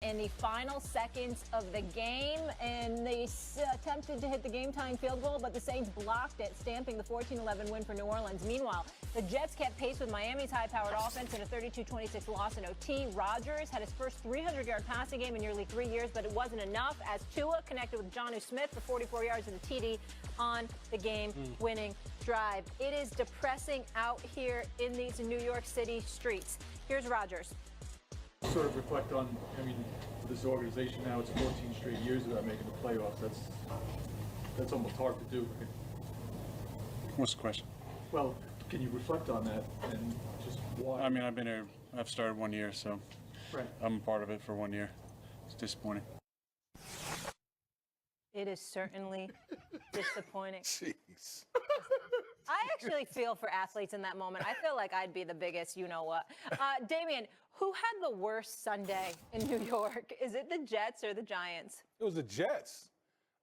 in the final seconds of the game, and they attempted to hit the game-time field goal, but the Saints blocked it, stamping the 14-11 win for New Orleans. Meanwhile, the Jets kept pace with Miami's high-powered offense in a 32-26 loss in OT. Rodgers had his first 300-yard passing game in nearly 3 years, but it wasn't enough as Tua connected with Jonnu Smith for 44 yards and a TD on the game-winning drive. It is depressing out here in these New York City streets. Here's Rodgers. Sort of reflect on, for this organization now, it's 14 straight years without making the playoffs. That's almost hard to do. What's the question? Well, can you reflect on that and just why? I've been here, I've started 1 year, so right. I'm a part of it for 1 year. It's disappointing. It is certainly disappointing. Jeez. I actually feel for athletes in that moment. I feel like I'd be the biggest you-know-what. Damian, who had the worst Sunday in New York? Is it the Jets or the Giants? It was the Jets.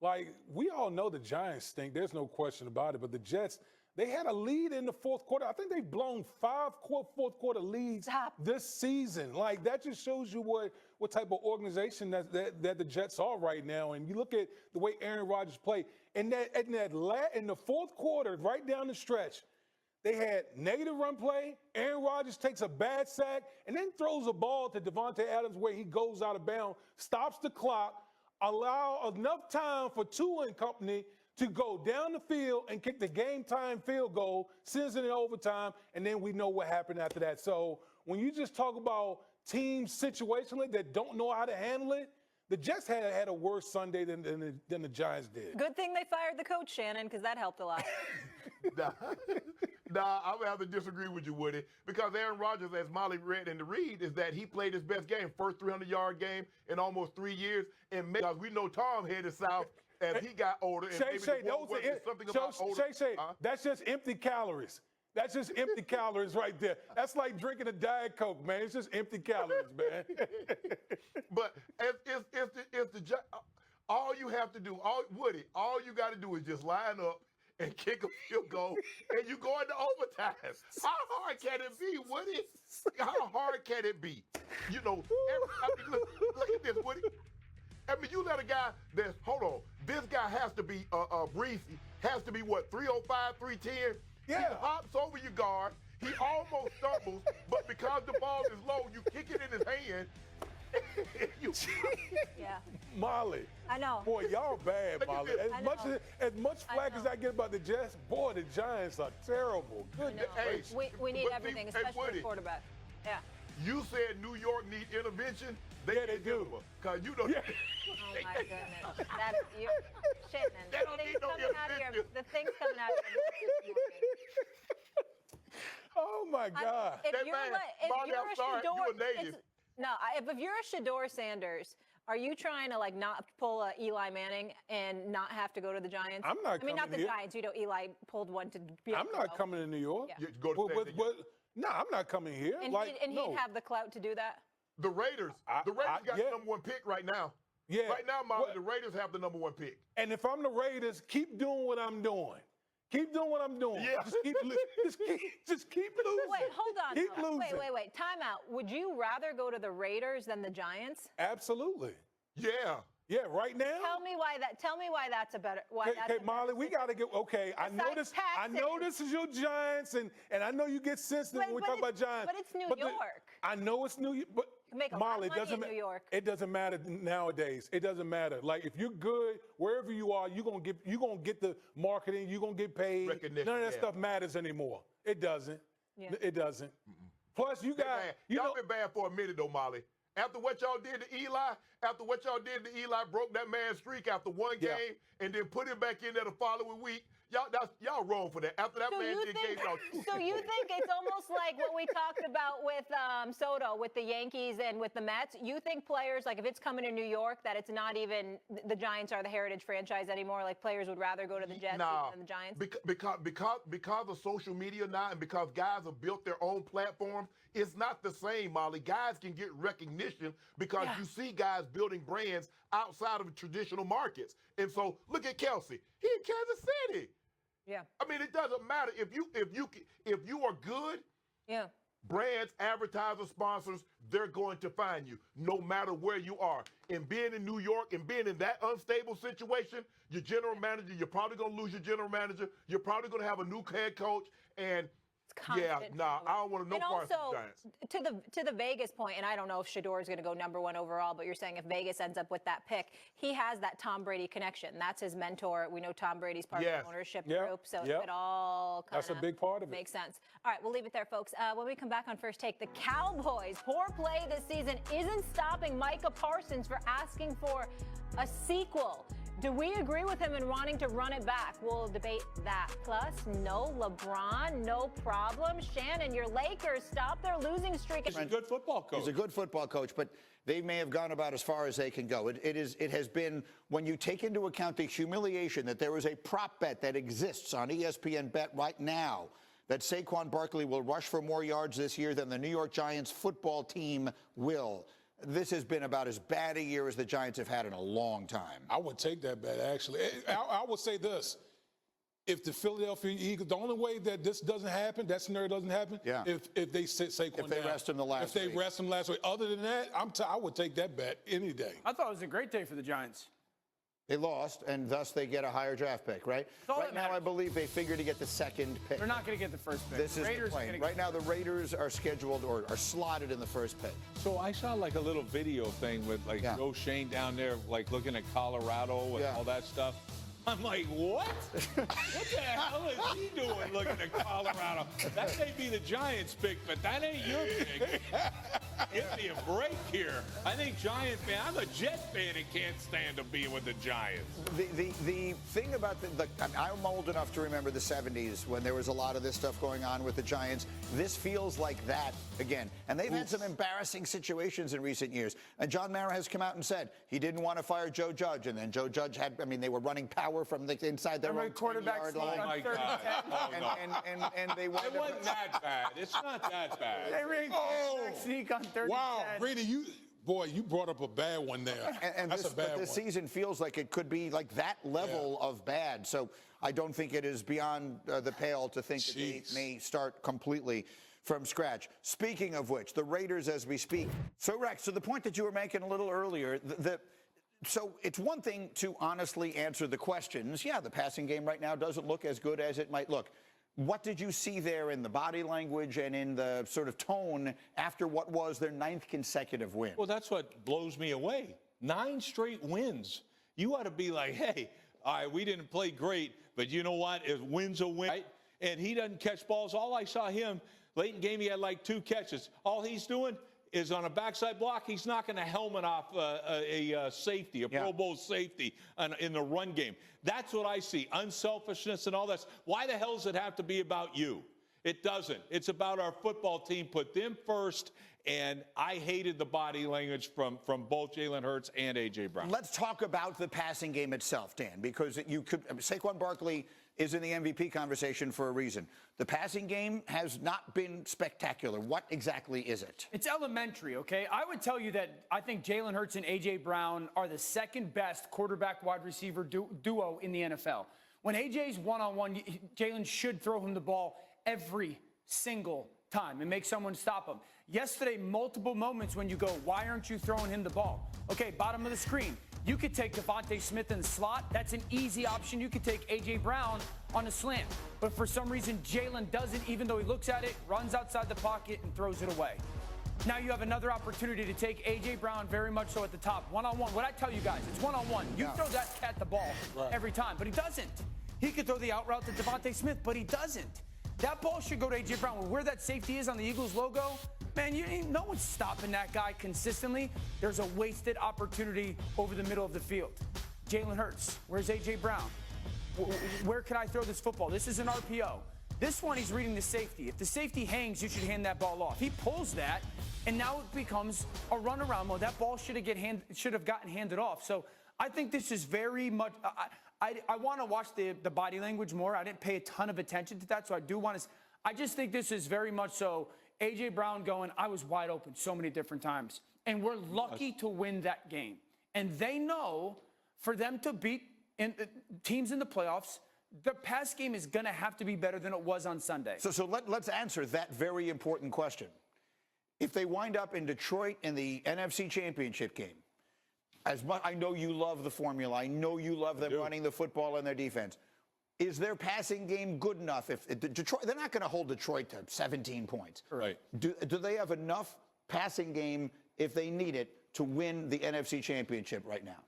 Like, we all know the Giants stink. There's no question about it. But the Jets, they had a lead in the fourth quarter. I think they've blown 5 fourth quarter leads this season. Like, that just shows you what type of organization that the Jets are right now. And you look at the way Aaron Rodgers played. In the fourth quarter, right down the stretch, they had negative run play. Aaron Rodgers takes a bad sack and then throws a ball to Devontae Adams where he goes out of bounds, stops the clock, allow enough time for Tua and company to go down the field and kick the game-time field goal, sends it in overtime, and then we know what happened after that. So when you just talk about teams situationally that don't know how to handle it, the Jets had a worse Sunday than the Giants did. Good thing they fired the coach, Shannon, because that helped a lot. Nah, I would have to disagree with you, Woody, because Aaron Rodgers, as Molly read in the read, is that he played his best game, first 300-yard game in almost 3 years, and because we know Tom headed south as he got older. And That's just empty calories. That's just empty calories right there. That's like drinking a Diet Coke, man. It's just empty calories, man. But all you have to do, Woody, all you got to do is just line up and kick a field goal, and you go into overtime. How hard can it be, Woody? How hard can it be? You know, look at this, Woody. You let a guy this guy has to be Breesy, has to be what, 305, 310? Yeah. He hops over your guard. He almost stumbles, but because the ball is low, you kick it in his hand. Yeah. Molly. I know. Boy, y'all bad, Molly. As much flack as I get about the Jets, boy, the Giants are terrible. Goodness. Hey, we need everything, especially quarterback. Yeah. You said New York need intervention. They do. Because you know. Oh, my goodness. You're shitting. They don't need no intervention. The thing's coming out of your mouth. Oh, my God. If you're a native. If you're a Shedeur Sanders, are you trying to not pull a Eli Manning and not have to go to the Giants? I'm not. Not the Giants. Eli pulled one to be. I'm not coming to New York. Yeah. No, I'm not coming here. And he'd have the clout to do that. The Raiders. The Raiders got the number 1 pick right now. Yeah. Right now, Molly, the Raiders have the number 1 pick. And if I'm the Raiders, keep doing what I'm doing. Keep doing what I'm doing. Yeah. Just keep losing. Wait, hold on. Keep losing. Wait. Time out. Would you rather go to the Raiders than the Giants? Absolutely. Yeah. Yeah, right now. Tell me why that's a better. Okay, Molly, we got to get. Okay, I know this is your Giants, and I know you get sensitive when we talk about Giants. But it's New York. I know it's New York, but make a Molly, lot of money in New York. It doesn't matter nowadays. It doesn't matter. Like if you're good wherever you are, you're gonna get the marketing. You're gonna get paid. Recognition. None of that stuff matters anymore. It doesn't. Yeah. It doesn't. Plus, y'all been bad for a minute though, Molly. After what y'all did to Eli, broke that man's streak after one game and then put him back in there the following week. Y'all wrong for that. After that gave y'all 2 So you think it's almost like what we talked about with Soto, with the Yankees and with the Mets? You think players, if it's coming to New York, that it's not even the Giants are the heritage franchise anymore? Like players would rather go to the Jets than the Giants? Because of social media now and because guys have built their own platforms, it's not the same, Molly. Guys can get recognition because you see guys building brands outside of traditional markets. And so look at Kelsey. He in Kansas City. Yeah. It doesn't matter if you are good. Yeah. brands, advertisers, sponsors, they're going to find you no matter where you are. And being in New York and being in that unstable situation, your general manager, you're probably going to lose your general manager. You're probably going to have a new head coach. And yeah, nah, I don't want to know parts of the Giants. To the Vegas point, and I don't know if Shador is going to go #1 overall, but you're saying if Vegas ends up with that pick, he has that Tom Brady connection. That's his mentor. We know Tom Brady's part of the ownership group, so it all kind of That's a big part of it. makes sense. All right, we'll leave it there, folks. When we come back on First Take, the Cowboys' poor play this season isn't stopping Micah Parsons for asking for a sequel. Do we agree with him in wanting to run it back? We'll debate that. Plus, no LeBron, no problem. Shannon, your Lakers stop their losing streak. He's a good football coach. He's a good football coach, but they may have gone about as far as they can go. It has been, when you take into account the humiliation that there is a prop bet that exists on ESPN Bet right now that Saquon Barkley will rush for more yards this year than the New York Giants football team will. This has been about as bad a year as the Giants have had in a long time. I would take that bet, actually. I would say this. If the Philadelphia Eagles, the only way that this doesn't happen, that scenario doesn't happen, if they sit Saquon If they down. rest him the last If they week. rest him last week. Other than that, I would take that bet any day. I thought it was a great day for the Giants. They lost, and thus they get a higher draft pick, right? all Right that now, I matters. believe they figure to get the second pick. They're not going to get the first pick. This is Raiders the are plan. gonna Right now, the Raiders are scheduled or are slotted in the first pick. So I saw like a little video thing with like Joe Shane down there, like looking at Colorado and all that stuff. I'm like, what? What the hell is he doing looking at Colorado? That may be the Giants pick, but that ain't your pick. Give me a break here. I think Giant fan, I'm a Jet fan and can't stand to be with the Giants. The thing about I'm old enough to remember the 70s when there was a lot of this stuff going on with the Giants. This feels like that again. And they've had some embarrassing situations in recent years. And John Mara has come out and said he didn't want to fire Joe Judge. And then Joe Judge they were running power from the inside their own quarterback 10-yard line. Oh, my God. Oh, no. And they wound It wasn't that bad. It's not that bad. They ran quarterback sneak on 3rd Wow, and 10. Brady, you brought up a bad one there. And That's a bad one. this season feels like it could be like that level of bad. So I don't think it is beyond the pale to think that they may start completely from scratch. Speaking of which, the Raiders as we speak. So, Rex, to the point that you were making a little earlier, so it's one thing to honestly answer the questions. Yeah, the passing game right now doesn't look as good as it might look. What did you see there in the body language and in the sort of tone after what was their 9th consecutive win? Well, that's what blows me away. 9 straight wins. You ought to be like, hey, all right, we didn't play great, but you know what? A win's a win. Right? And he doesn't catch balls. All I saw him, late in game, he had like 2 catches. All he's doing is on a backside block, he's knocking a helmet off a safety, a Pro Bowl safety in the run game. That's what I see, unselfishness and all that. Why the hell does it have to be about you? It doesn't. It's about our football team. Put them first, and I hated the body language from both Jalen Hurts and A.J. Brown. Let's talk about the passing game itself, Dan, because Saquon Barkley is in the MVP conversation for a reason. The passing game has not been spectacular. What exactly is it? It's elementary, okay? I would tell you that I think Jalen Hurts and A.J. Brown are the second best quarterback-wide receiver duo in the NFL. When A.J.'s one-on-one, Jalen should throw him the ball every single time and make someone stop him. Yesterday, multiple moments when you go, why aren't you throwing him the ball? Okay, bottom of the screen. You could take Devontae Smith in the slot. That's an easy option. You could take A.J. Brown on a slant. But for some reason, Jalen doesn't, even though he looks at it, runs outside the pocket and throws it away. Now you have another opportunity to take A.J. Brown very much so at the top. One-on-one. What I tell you guys, it's one-on-one. You throw that cat the ball every time, but he doesn't. He could throw the out route to Devontae Smith, but he doesn't. That ball should go to A.J. Brown. Where that safety is on the Eagles logo, man, no one's stopping that guy consistently. There's a wasted opportunity over the middle of the field. Jalen Hurts, where's A.J. Brown? Where can I throw this football? This is an RPO. This one, he's reading the safety. If the safety hangs, you should hand that ball off. He pulls that, and now it becomes a runaround mode. That ball should have gotten handed off. So I think this is very much I want to watch the body language more. I didn't pay a ton of attention to that, so I do want to. I just think this is very much so A.J. Brown going, I was wide open so many different times. And we're lucky to win that game. And they know for them to beat teams in the playoffs, the pass game is going to have to be better than it was on Sunday. So let's answer that very important question. If they wind up in Detroit in the NFC Championship game, as much I know you love the formula, I know you love them running the football and their defense. Is their passing game good enough? If Detroit, they're not going to hold Detroit to 17 points. Right. Do they have enough passing game if they need it to win the NFC Championship right now?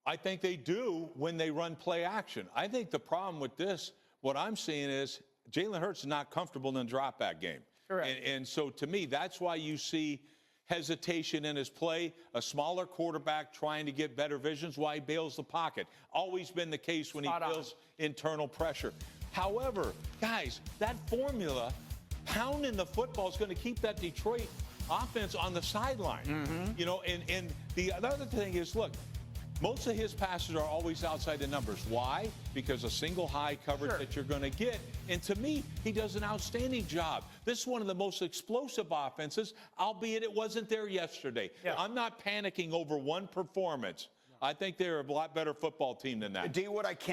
I think they do when they run play action. I think the problem with this, what I'm seeing is Jalen Hurts is not comfortable in the drop back game. Correct. And so to me, that's why you see hesitation in his play, a smaller quarterback trying to get better visions, why he bails the pocket. Always been the case when he feels internal pressure. However, guys, that formula, pounding the football, is going to keep that Detroit offense on the sideline. You know, and the other thing is, look, most of his passes are always outside the numbers. Why? Because a single high coverage that you're going to get. And to me, he does an outstanding job. This is one of the most explosive offenses, albeit it wasn't there yesterday. I'm not panicking over one performance. I think they're a lot better football team than that. D, what I can't